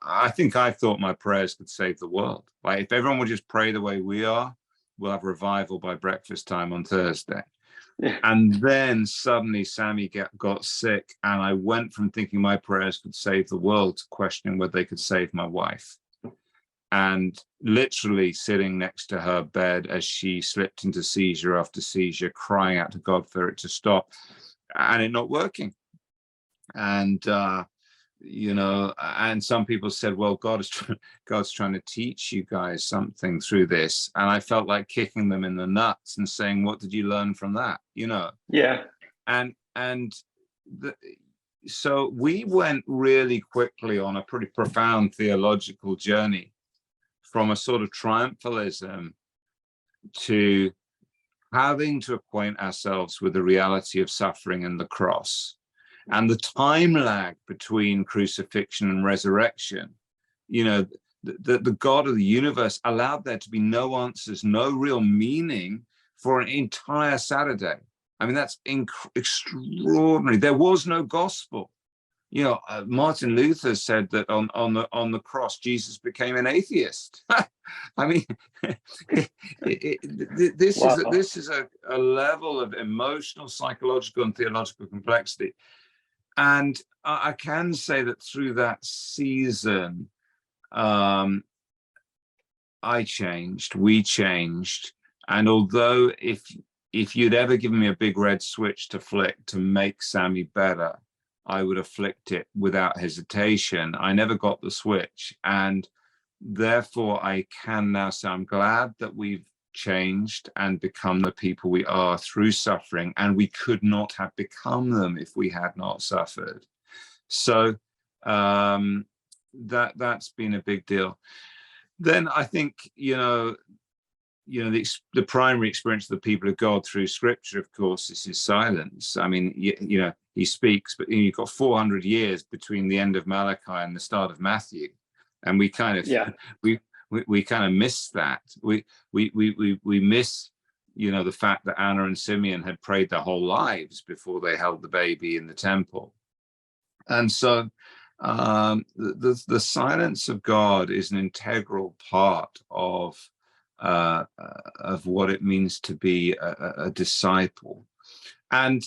I think I thought my prayers could save the world. Like if everyone would just pray the way we are, we'll have revival by breakfast time on Thursday. Yeah. And then suddenly Sammy got sick, and I went from thinking my prayers could save the world to questioning whether they could save my wife. And literally sitting next to her bed as she slipped into seizure after seizure, crying out to God for it to stop, and it not working. And you know, and some people said, well, God's trying to teach you guys something through this. And I felt like kicking them in the nuts and saying, what did you learn from that? You know? Yeah. So we went really quickly on a pretty profound theological journey from a sort of triumphalism to having to acquaint ourselves with the reality of suffering and the cross. And the time lag between crucifixion and resurrection, you know, the God of the universe allowed there to be no answers, no real meaning for an entire Saturday. I mean, that's extraordinary. There was no gospel. You know, Martin Luther said that on the cross, Jesus became an atheist. I mean, this is a level of emotional, psychological, and theological complexity. And I can say that through that season, I changed, we changed. And although if you'd ever given me a big red switch to flick to make Sammy better, I would have flicked it without hesitation. I never got the switch. And therefore, I can now say I'm glad that we've changed and become the people we are through suffering, and we could not have become them if we had not suffered. So that's been a big deal. Then I think the primary experience of the people of God through Scripture, of course, is His silence. I mean, you know, He speaks, but you've got 400 years between the end of Malachi and the start of Matthew, and we kind of we kind of miss that. We miss, you know, the fact that Anna and Simeon had prayed their whole lives before they held the baby in the temple. And so the silence of God is an integral part of what it means to be a disciple. And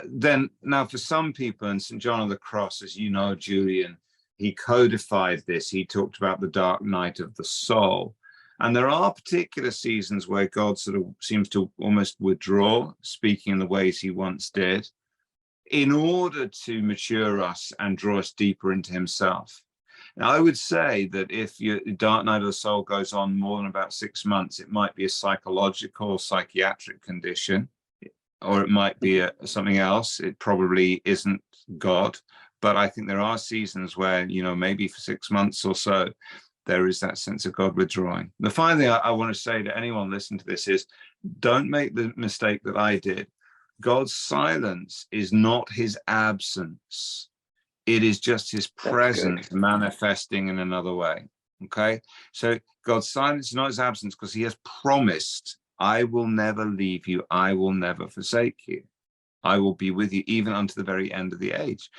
then now for some people, and St. John of the Cross, as you know, Julian, he codified this. He talked about the dark night of the soul. And there are particular seasons where God sort of seems to almost withdraw, speaking in the ways he once did, in order to mature us and draw us deeper into himself. Now, I would say that if your dark night of the soul goes on more than about 6 months, it might be a psychological or psychiatric condition, or it might be something else. It probably isn't God. But I think there are seasons where, you know, maybe for 6 months or so, there is that sense of God withdrawing. The final thing I want to say to anyone listening to this is, don't make the mistake that I did. God's silence is not his absence. It is just his presence manifesting in another way. Okay? So God's silence is not his absence, because he has promised, I will never leave you. I will never forsake you. I will be with you even unto the very end of the age.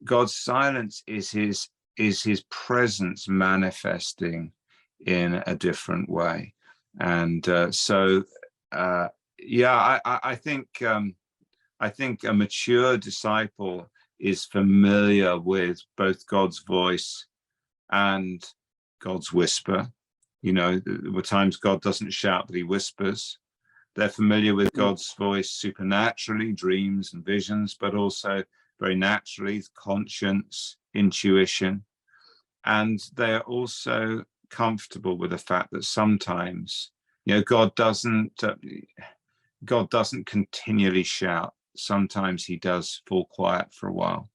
God's silence is his presence manifesting in a different way. And I think a mature disciple is familiar with both God's voice and God's whisper. You know, there were times God doesn't shout, but he whispers. They're familiar with God's voice supernaturally, dreams and visions, but also very naturally, conscience, intuition. And they're also comfortable with the fact that sometimes, you know, God doesn't continually shout. Sometimes he does fall quiet for a while.